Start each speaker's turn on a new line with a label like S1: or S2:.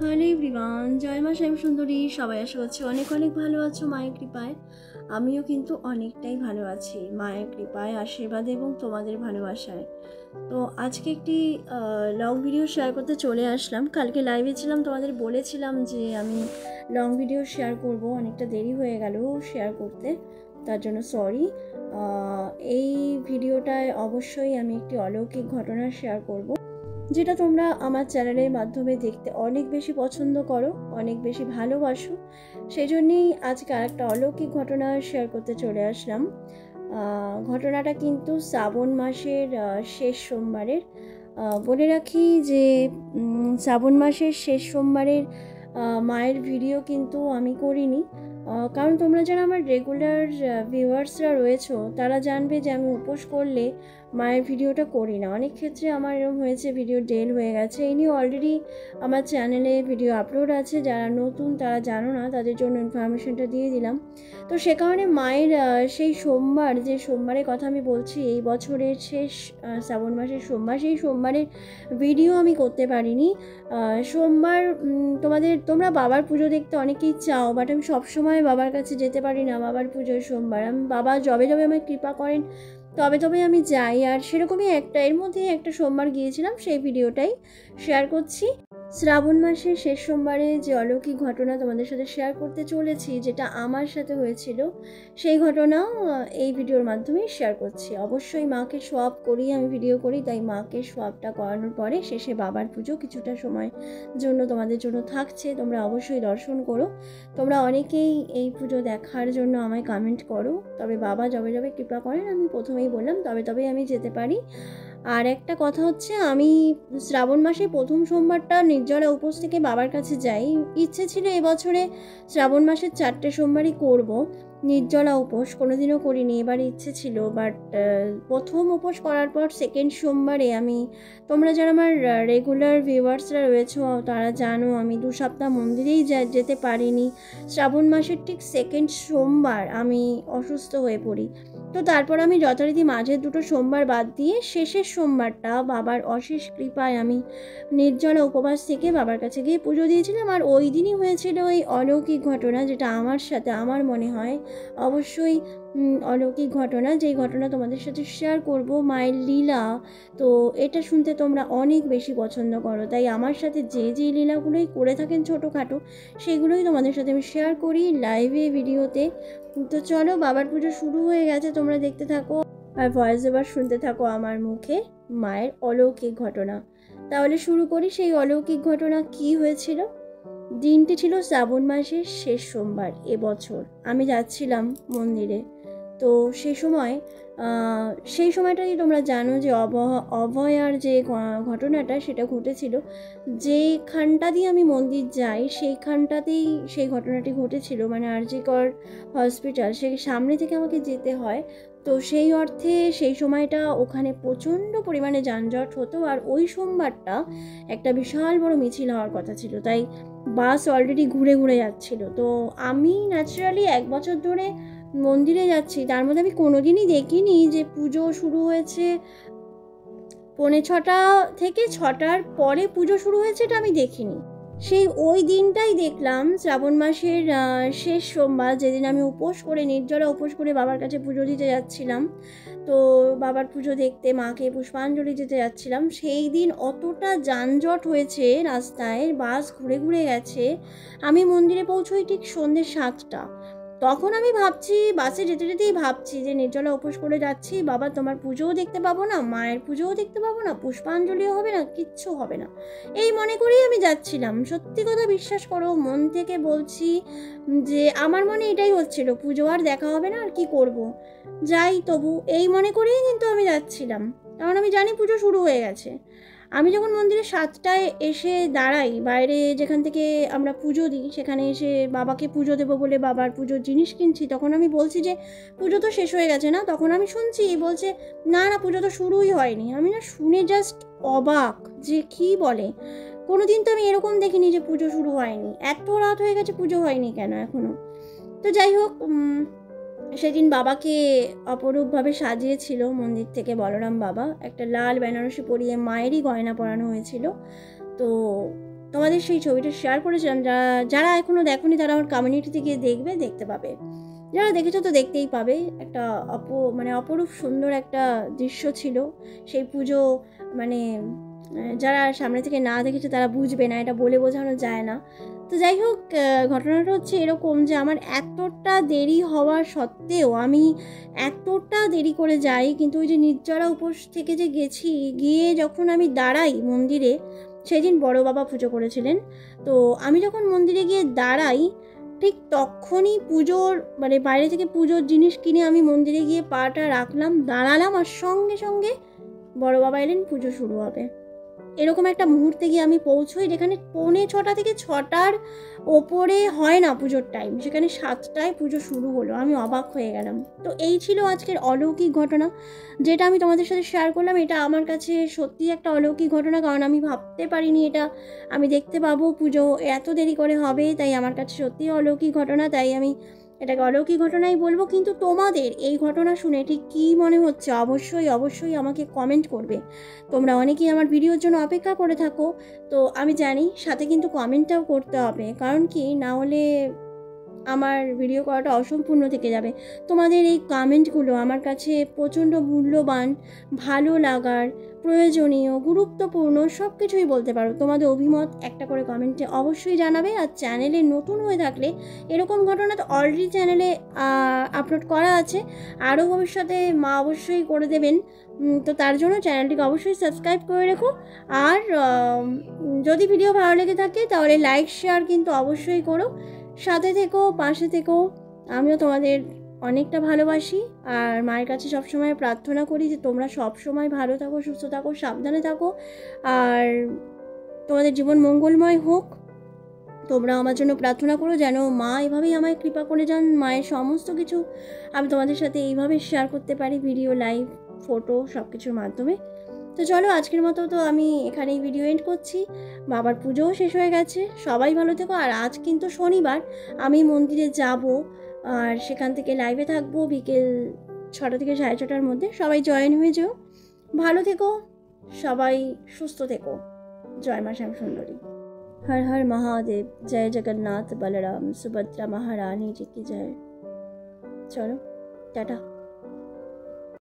S1: Hello everyone, জয় মা শ্যাম সুন্দরী। সবাই আশা করছি অনেক অনেক ভালো আছো মায়ের কৃপায়। আমিও কিন্তু অনেকটাই ভালো আছি মায়ের কৃপায়, আশীর্বাদ এবং তোমাদের ভালোবাসায়। তো আজকে একটি লং ভিডিও শেয়ার করতে চলে আসলাম। কালকে লাইভে ছিলাম, তোমাদের বলেছিলাম যে আমি লং ভিডিও শেয়ার করব, অনেকটা দেরি হয়ে গেল শেয়ার করতে, তার জন্য সরি। এই ভিডিওটায় অবশ্যই আমি একটি অলৌকিক ঘটনা শেয়ার করব, যেটা তোমরা আমার চ্যানেলের মাধ্যমে দেখতে অনেক বেশি পছন্দ করো, অনেক বেশি ভালোবাসো। সেই জন্যেই আজকে আরেকটা অলৌকিক ঘটনা শেয়ার করতে চলে আসলাম। ঘটনাটা কিন্তু শ্রাবণ মাসের শেষ সোমবারের। বলে রাখি যে শ্রাবণ মাসের শেষ সোমবারের মায়ের ভিডিও কিন্তু আমি করিনি, কারণ তোমরা যারা আমার রেগুলার ভিউয়ার্সরা রয়েছো তারা জানবে যে আমি উপোস করলে মায়ের ভিডিওটা করি না। অনেক ক্ষেত্রে আমার এরকম হয়েছে, ভিডিও ডেল হয়ে গেছে। এই নিয়ে অলরেডি আমার চ্যানেলে ভিডিও আপলোড আছে, যারা নতুন তারা জানো না, তাদের জন্য ইনফরমেশনটা দিয়ে দিলাম। তো সে কারণে মায়ের সেই সোমবার, যে সোমবারের কথা আমি বলছি, এই বছরের শেষ শ্রাবণ মাসের সোমবার, সেই সোমবারের ভিডিও আমি করতে পারিনি। সোমবার তোমরা বাবার পুজো দেখতে অনেকেই চাও, বাট আমি সবসময় বাবার কাছে যেতে পারি না। বাবার পুজোয় সোমবার আমি বাবা যবে আমায় কৃপা করেন তবে আমি যাই। আর সেরকমই এর মধ্যেই একটা সোমবার গিয়েছিলাম, সেই ভিডিওটাই শেয়ার করছি। শ্রাবণ মাসের শেষ সোমবারে যে অলৌকিক ঘটনা তোমাদের সাথে শেয়ার করতে চলেছি, যেটা আমার সাথে হয়েছিল, সেই ঘটনাও এই ভিডিওর মাধ্যমেই শেয়ার করছি। অবশ্যই মাকে সোয়াব করি, আমি ভিডিও করি, তাই মাকে সোয়াবটা করানোর পরে শেষে বাবার পুজো কিছুটা সময় জন্য তোমাদের জন্য থাকছে, তোমরা অবশ্যই দর্শন করো। তোমরা অনেকেই এই পুজো দেখার জন্য আমায় কমেন্ট করো, তবে বাবা যবে কৃপা করেন, আমি প্রথমেই বললাম তবেই আমি যেতে পারি। আর একটা কথা হচ্ছে, আমি শ্রাবণ মাসে প্রথম সোমবারটা নির্জলা উপোস থেকে বাবার কাছে যাই। ইচ্ছে ছিল এবছরে শ্রাবণ মাসের 4টে সোমবারই করব, নির্জলা উপোস কোনোদিনও করিনি, এবার ইচ্ছে ছিল। বাট প্রথম উপোস করার পর সেকেন্ড সোমবারে তোমরা যারা আমার রেগুলার ভিউয়ার্সরা রয়েছে তারা জানো আমি 2 সপ্তাহ মন্দিরেই যেতে পারিনি। শ্রাবণ মাসের ঠিক সেকেন্ড সোমবার আমি অসুস্থ হয়ে পড়ি। তো তারপর আমি যথারীতি মাঝের 2টো সোমবার বাদ দিয়ে শেষের সোমবারটা বাবার অশেষ কৃপায় আমি নির্জলা উপবাস থেকে বাবার কাছে গিয়ে পুজো দিয়েছিলাম। আর ওই দিনই হয়েছিল ওই অলৌকিক ঘটনা, যেটা আমার সাথে, আমার মনে হয় অবশ্যই অলৌকিক ঘটনা, যেই ঘটনা তোমাদের সাথে শেয়ার করব, মায়ের লীলা। তো এটা শুনতে তোমরা অনেক বেশি পছন্দ করো, তাই আমার সাথে যে লীলাগুলোই করে থাকেন ছোটোখাটো, সেগুলোই তোমাদের সাথে আমি শেয়ার করি লাইভে, ভিডিওতে। তো চলো, বাবার পুজো শুরু হয়ে গেছে, তোমরা দেখতে থাকো আর ভয়েস ওভার শুনতে থাকো আমার মুখে মায়ের অলৌকিক ঘটনা। তাহলে শুরু করি। সেই অলৌকিক ঘটনা কি হয়েছিল। দিনটি ছিল শ্রাবণ মাসের শেষ সোমবার এবছর। আমি যাচ্ছিলাম মন্দিরে। তো সেই সময়টাই তোমরা জানো যে অভয়ার যে ঘটনাটা সেটা ঘটেছিল। যেখানটা দিয়ে আমি মন্দির যাই সেইখানটাতেই সেই ঘটনাটি ঘটেছিল, মানে আরজি কর হসপিটাল, সেই সামনে থেকে আমাকে যেতে হয়। তো সেই অর্থে সেই সময়টা ওখানে প্রচণ্ড পরিমাণে যানজট হতো। আর ওই সোমবারটা একটা বিশাল বড় মিছিল হওয়ার কথা ছিল, তাই বাস অলরেডি ঘুরে যাচ্ছিল। তো আমি ন্যাচারালি 1 বছর ধরে মন্দিরে যাচ্ছি, তার মধ্যে আমি কোনোদিনই দেখিনি যে পুজো শুরু হয়েছে 6:45 থেকে 6টার পরে পুজো শুরু হয়েছে, এটা আমি দেখিনি। সেই ওই দিনটাই দেখলাম, শ্রাবণ মাসের শেষ সোমবার, যেদিন আমি উপোস করে নির্জলা উপোস করে বাবার কাছে পুজো দিতে যাচ্ছিলাম। তো বাবার পুজো দেখতে মাকে পুষ্পাঞ্জলি দিতে যাচ্ছিলাম, সেই দিন অতটা যানজট হয়েছে রাস্তায়, বাস ঘুরে গেছে। আমি মন্দিরে পৌঁছোই ঠিক সন্ধ্যে 7টা। তখন আমি ভাবছি, বাসে যেতেই ভাবছি যে নির্জলা উপোস করে যাচ্ছি, বাবা তোমার পুজোও দেখতে পাবো না, মায়ের পুজোও দেখতে পাবো না, পুষ্পাঞ্জলিও হবে না, কিচ্ছু হবে না, এই মনে করেই আমি যাচ্ছিলাম। সত্যি কথা বিশ্বাস করো, মন থেকে বলছি যে আমার মনে এটাই হচ্ছিল, পুজো আর দেখা হবে না, আর কি করব, যাই তবু, এই মনে করেই কিন্তু আমি যাচ্ছিলাম, কারণ আমি জানি পুজো শুরু হয়ে গেছে। আমি যখন মন্দিরে 7টায় এসে দাঁড়াই, বাইরে যেখান থেকে আমরা পুজো দিই সেখানে এসে বাবাকে পুজো দেবো বলে বাবার পুজোর জিনিস কিনছি, তখন আমি বলছি যে পুজো তো শেষ হয়ে গেছে না। তখন আমি শুনছি বলছে না পুজো তো শুরুই হয়নি। আমি না শুনে জাস্ট অবাক, যে কি বলে, কোনোদিন তো আমি এরকম দেখিনি যে পুজো শুরু হয়নি, এত রাত হয়ে গেছে পুজো হয়নি কেন এখনো। তো যাই হোক, সেদিন বাবাকে অপরূপভাবে সাজিয়েছিল মন্দির থেকে বলরাম বাবা, একটা লাল বেনারসি পরিয়ে মায়েরই গয়না পরানো হয়েছিল। তো তোমাদের সেই ছবিটা শেয়ার করেছিলাম। যারা এখনও দেখোনি তারা আমার কমিউনিটিতে গিয়ে দেখতে পাবে। যারা দেখেছো তো দেখতেই পাবে। একটা অপরূপ সুন্দর একটা দৃশ্য ছিল সেই পুজো। মানে যারা সামনে থেকে না দেখেছে তারা বুঝবে না, এটা বলে বোঝানো যায় না। তো যাই হোক, ঘটনাটা হচ্ছে এরকম যে আমার এতটা দেরি হওয়া সত্ত্বেও আমি এতটা দেরি করে যাই, কিন্তু ওই যে নির্জরা উপোস থেকে যে গেছি, গিয়ে যখন আমি দাঁড়াই মন্দিরে, সেদিন বড় বাবা পুজো করেছিলেন। তো আমি যখন মন্দিরে গিয়ে দাঁড়াই, ঠিক তখনই পুজোর বাইরে থেকে পুজোর জিনিস কিনে আমি মন্দিরে গিয়ে পাটা রাখলাম, দাঁড়ালাম, আর সঙ্গে সঙ্গে বড় বাবা এলেন, পুজো শুরু হবে। এরকম একটা মুহূর্তে গিয়ে আমি পৌঁছোই যেখানে 6:45 থেকে 6টার ওপরে হয় না পুজোর টাইম, সেখানে 7টায় পুজো শুরু হলো। আমি অবাক হয়ে গেলাম। তো এই ছিল আজকের অলৌকিক ঘটনা, যেটা আমি তোমাদের সাথে শেয়ার করলাম। এটা আমার কাছে সত্যি একটা অলৌকিক ঘটনা, কারণ আমি ভাবতে পারিনি এটা আমি দেখতে পাবো, পুজো এত দেরি করে হবে। তাই আমার কাছে সত্যি অলৌকিক ঘটনা, তাই আমি এটাকে অলৌকিক ঘটনাই বলবো। কিন্তু তোমাদের এই ঘটনা শুনে ঠিক কী মনে হচ্ছে অবশ্যই অবশ্যই আমাকে কমেন্ট করবে। তোমরা অনেকেই আমার ভিডিওর জন্য অপেক্ষা করে থাকো, তো আমি জানি, সাথে কিন্তু কমেন্টটাও করতে হবে। কারণ কি, না হলে আমার ভিডিও করাটা অসম্পূর্ণ থেকে যাবে। তোমাদের এই কমেন্টগুলো আমার কাছে প্রচণ্ড মূল্যবান, ভালো লাগার, প্রয়োজনীয়, গুরুত্বপূর্ণ সব কিছুই বলতে পারো। তোমাদের অভিমত একটা করে কমেন্টে অবশ্যই জানাবে। আর চ্যানেলে নতুন হয়ে থাকলে, এরকম ঘটনা তো অলরেডি চ্যানেলে আপলোড করা আছে, আরও ভবিষ্যতে মা অবশ্যই করে দেবেন। তো তার জন্য চ্যানেলটিকে অবশ্যই সাবস্ক্রাইব করে রেখো। আর যদি ভিডিও ভালো লেগে থাকে তাহলে লাইক শেয়ার কিন্তু অবশ্যই করো। সাথে থেকো, পাশে থেকো। আমিও তোমাদের অনেকটা ভালোবাসি, আর মায়ের কাছে সবসময় প্রার্থনা করি যে তোমরা সবসময় ভালো থাকো, সুস্থ থাকো, সাবধানে থাকো, আর তোমাদের জীবন মঙ্গলময় হোক। তোমরা আমার জন্য প্রার্থনা করো যেন মা এভাবেই আমায় কৃপা করে যান। মায়ের সমস্ত কিছু আমি তোমাদের সাথে এইভাবে শেয়ার করতে পারি, ভিডিও, লাইভ, ফটো সব কিছুর মাধ্যমে। তো চলো, আজকের মতো তো আমি এখানেই ভিডিও এন্ড করছি। বাবার পুজোও শেষ হয়ে গেছে। সবাই ভালো থেকো। আর আজ কিন্তু শনিবার, আমি মন্দিরে যাব, আর সেখান থেকে লাইভে থাকবো বিকেল 6টা থেকে 6:30টার মধ্যে। সবাই জয়েন হয়ে যেও। ভালো থেকো, সবাই সুস্থ থেকো। জয় মা শ্যামসুন্দরী। हर हर महादेव। जय जगन्नाथ बलराम सुभद्रा महारानी जी की जय। चलो, टाटा।